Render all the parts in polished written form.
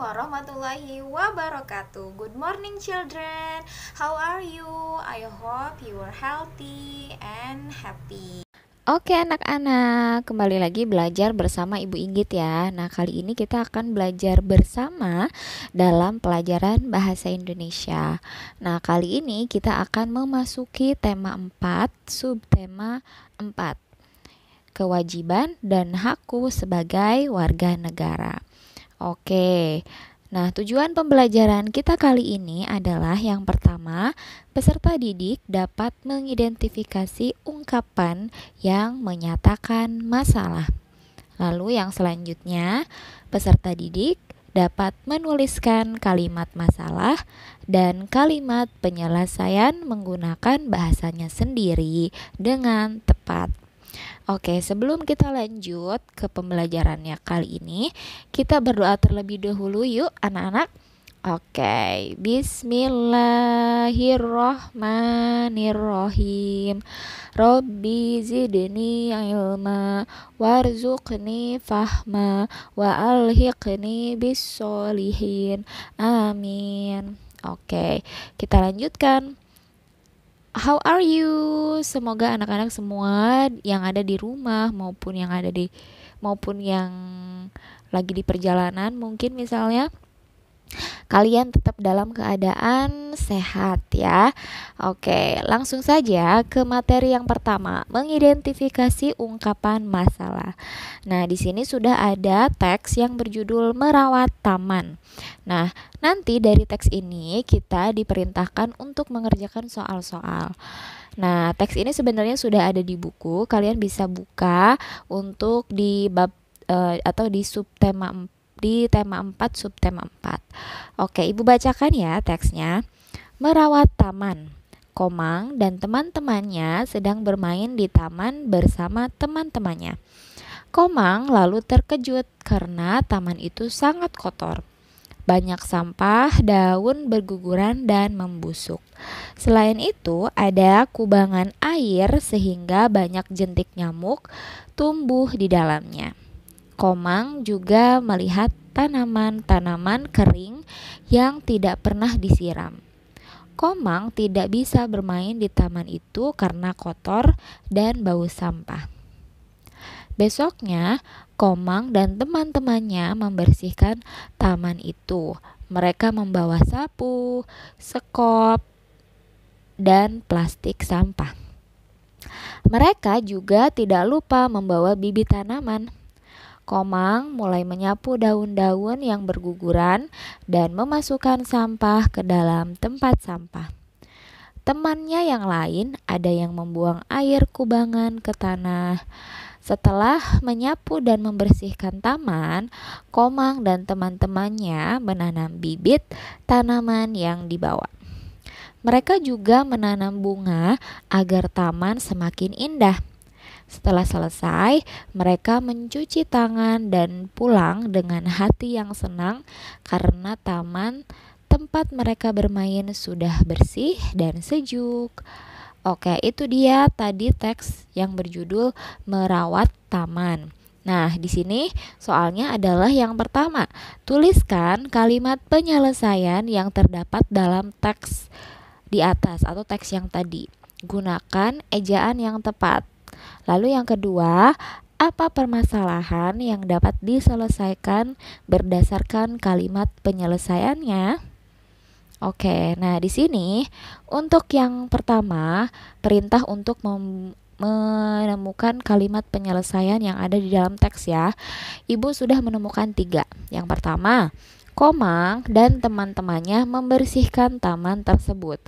warahmatullahi wabarakatuh. Good morning children. How are you? I hope you are healthy and happy. Oke anak-anak, kembali lagi belajar bersama Ibu Inggit ya. Nah, kali ini kita akan belajar bersama dalam pelajaran Bahasa Indonesia. Nah, kali ini kita akan memasuki tema 4, subtema 4. Kewajiban dan hakku sebagai warga negara. Oke. Nah, tujuan pembelajaran kita kali ini adalah yang pertama, peserta didik dapat mengidentifikasi ungkapan yang menyatakan masalah. Lalu yang selanjutnya, peserta didik dapat menuliskan kalimat masalah dan kalimat penyelesaian menggunakan bahasanya sendiri dengan tepat. Oke, sebelum kita lanjut ke pembelajarannya kali ini, kita berdoa terlebih dahulu yuk anak-anak. Oke, bismillahirrohmanirrohim. Robbi zidni ilma warzuqni fahma wa alhiqni bissolihin. Amin. Oke, kita lanjutkan. How are you? Semoga anak-anak semua yang ada di rumah maupun yang lagi di perjalanan, mungkin misalnya kalian tetap dalam keadaan sehat ya. Oke, langsung saja ke materi yang pertama, mengidentifikasi ungkapan masalah. Nah, di sini sudah ada teks yang berjudul merawat taman. Nah, nanti dari teks ini kita diperintahkan untuk mengerjakan soal-soal. Nah, teks ini sebenarnya sudah ada di buku. Kalian bisa buka untuk di bab atau di tema 4 subtema 4. Oke, Ibu bacakan ya teksnya. Merawat taman. Komang dan teman-temannya sedang bermain di taman bersama teman-temannya. Komang lalu terkejut karena taman itu sangat kotor. Banyak sampah, daun berguguran dan membusuk. Selain itu, ada kubangan air sehingga banyak jentik nyamuk tumbuh di dalamnya. Komang juga melihat tanaman-tanaman kering yang tidak pernah disiram. Komang tidak bisa bermain di taman itu karena kotor dan bau sampah. Besoknya, Komang dan teman-temannya membersihkan taman itu. Mereka membawa sapu, sekop, dan plastik sampah. Mereka juga tidak lupa membawa bibit tanaman. Komang mulai menyapu daun-daun yang berguguran dan memasukkan sampah ke dalam tempat sampah. Temannya yang lain ada yang membuang air kubangan ke tanah. Setelah menyapu dan membersihkan taman, Komang dan teman-temannya menanam bibit tanaman yang dibawa. Mereka juga menanam bunga agar taman semakin indah. Setelah selesai, mereka mencuci tangan dan pulang dengan hati yang senang karena taman tempat mereka bermain sudah bersih dan sejuk. Oke, itu dia tadi teks yang berjudul merawat taman. Nah, di sini soalnya adalah yang pertama, tuliskan kalimat penyelesaian yang terdapat dalam teks di atas atau teks yang tadi. Gunakan ejaan yang tepat. Lalu yang kedua, apa permasalahan yang dapat diselesaikan berdasarkan kalimat penyelesaiannya? Oke, nah di sini untuk yang pertama, perintah untuk menemukan kalimat penyelesaian yang ada di dalam teks ya. Ibu sudah menemukan 3. Yang pertama, Komang dan teman-temannya membersihkan taman tersebut.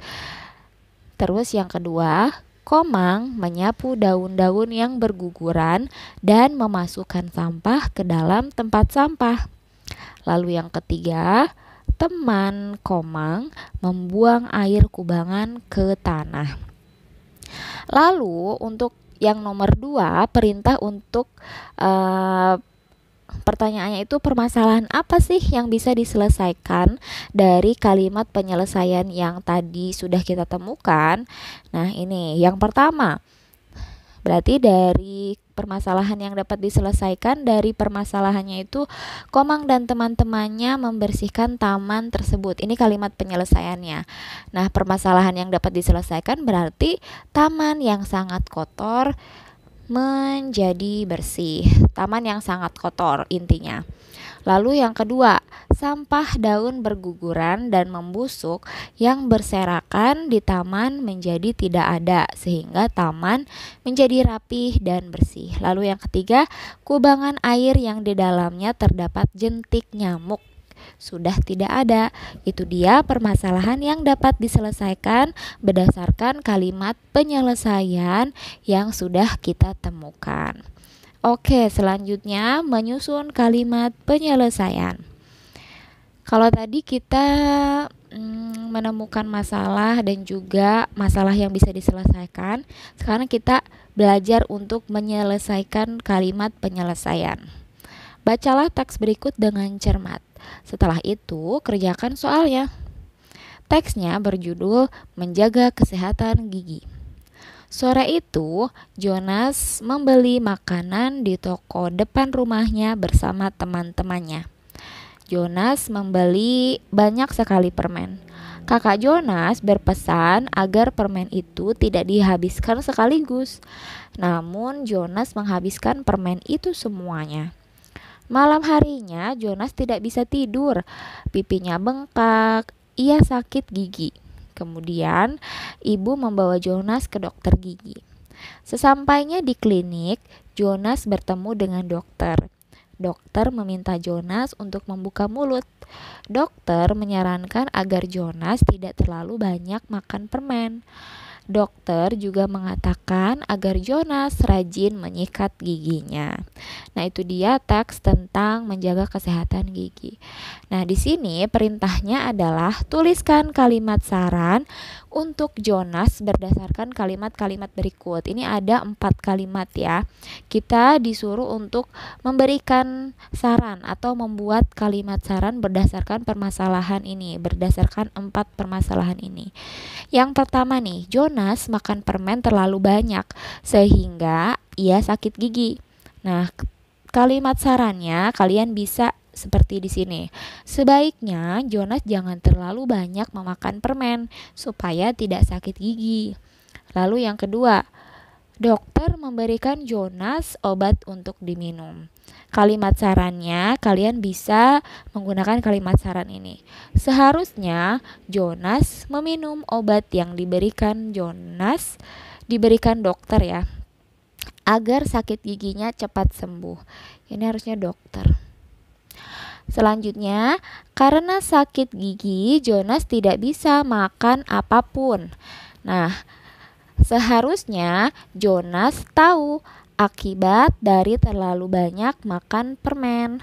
Terus yang kedua, Komang menyapu daun-daun yang berguguran dan memasukkan sampah ke dalam tempat sampah. Lalu yang ketiga, teman Komang membuang air kubangan ke tanah. Lalu untuk yang nomor 2, perintah untuk pertanyaannya itu permasalahan apa sih yang bisa diselesaikan dari kalimat penyelesaian yang tadi sudah kita temukan. Nah, ini yang pertama, Berarti dari permasalahan yang dapat diselesaikan, dari permasalahannya itu Komang dan teman-temannya membersihkan taman tersebut. Ini kalimat penyelesaiannya. Nah, permasalahan yang dapat diselesaikan berarti taman yang sangat kotor menjadi bersih. Taman yang sangat kotor intinya. Lalu yang kedua, sampah daun berguguran dan membusuk yang berserakan di taman menjadi tidak ada sehingga taman menjadi rapih dan bersih. Lalu yang ketiga, kubangan air yang di dalamnya terdapat jentik nyamuk sudah tidak ada. Itu dia permasalahan yang dapat diselesaikan berdasarkan kalimat penyelesaian yang sudah kita temukan. Oke, selanjutnya menyusun kalimat penyelesaian. Kalau tadi kita menemukan masalah dan juga masalah yang bisa diselesaikan, sekarang kita belajar untuk menyelesaikan kalimat penyelesaian. Bacalah teks berikut dengan cermat. Setelah itu, kerjakan soalnya. Teksnya berjudul Menjaga Kesehatan Gigi. Sore itu, Jonas membeli makanan di toko depan rumahnya bersama teman-temannya. Jonas membeli banyak sekali permen. Kakak Jonas berpesan agar permen itu tidak dihabiskan sekaligus. Namun, Jonas menghabiskan permen itu semuanya. Malam harinya, Jonas tidak bisa tidur. Pipinya bengkak, ia sakit gigi. Kemudian, ibu membawa Jonas ke dokter gigi. Sesampainya di klinik, Jonas bertemu dengan dokter. Dokter meminta Jonas untuk membuka mulut. Dokter menyarankan agar Jonas tidak terlalu banyak makan permen. Dokter juga mengatakan agar Jonas rajin menyikat giginya. Nah, itu dia teks tentang menjaga kesehatan gigi. Nah, di sini perintahnya adalah tuliskan kalimat saran untuk Jonas berdasarkan kalimat-kalimat berikut. Ini ada 4 kalimat ya. Kita disuruh untuk memberikan saran atau membuat kalimat saran berdasarkan permasalahan ini, berdasarkan 4 permasalahan ini. Yang pertama nih, Jonas makan permen terlalu banyak sehingga ia sakit gigi. Nah, kalimat sarannya kalian bisa seperti di sini. Sebaiknya Jonas jangan terlalu banyak memakan permen supaya tidak sakit gigi. Lalu yang kedua, dokter memberikan Jonas obat untuk diminum. Kalimat sarannya kalian bisa menggunakan kalimat saran ini. Seharusnya Jonas meminum obat yang diberikan dokter ya, agar sakit giginya cepat sembuh. Ini harusnya dokter. Selanjutnya, karena sakit gigi, Jonas tidak bisa makan apapun. Nah, seharusnya Jonas tahu akibat dari terlalu banyak makan permen.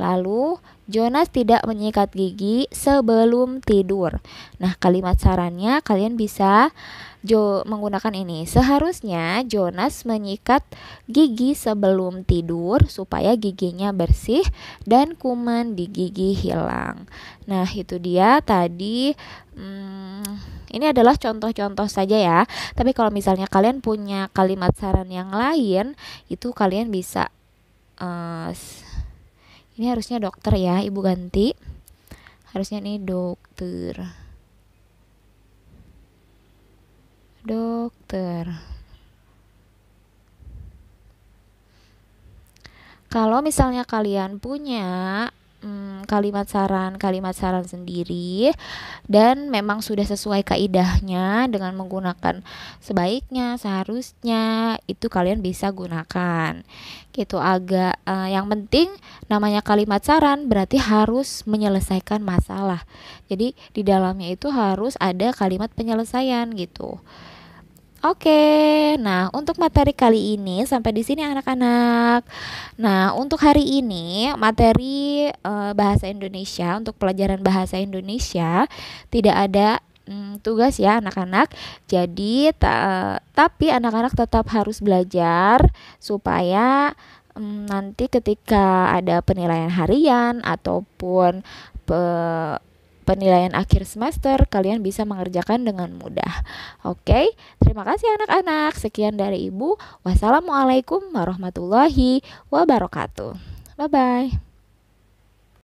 Lalu, Jonas tidak menyikat gigi sebelum tidur. Nah, kalimat sarannya kalian bisa menggunakan ini. Seharusnya Jonas menyikat gigi sebelum tidur supaya giginya bersih dan kuman di gigi hilang. Nah, itu dia tadi. Ini adalah contoh-contoh saja ya. Tapi kalau misalnya kalian punya kalimat saran yang lain, itu kalian bisa ini harusnya dokter ya, Ibu ganti. Harusnya ini dokter. Kalau misalnya kalian punya kalimat saran sendiri dan memang sudah sesuai kaidahnya dengan menggunakan sebaiknya, seharusnya, itu kalian bisa gunakan. Gitu agak yang penting namanya kalimat saran berarti harus menyelesaikan masalah. Jadi di dalamnya itu harus ada kalimat penyelesaian gitu. Oke, nah untuk materi kali ini sampai di sini anak-anak. Nah, untuk hari ini materi bahasa Indonesia untuk pelajaran bahasa Indonesia tidak ada tugas ya anak-anak. Jadi tapi anak-anak tetap harus belajar supaya nanti ketika ada penilaian harian ataupun penilaian akhir semester kalian bisa mengerjakan dengan mudah. Oke, terima kasih anak-anak. Sekian dari Ibu. Wassalamualaikum warahmatullahi wabarakatuh. Bye-bye.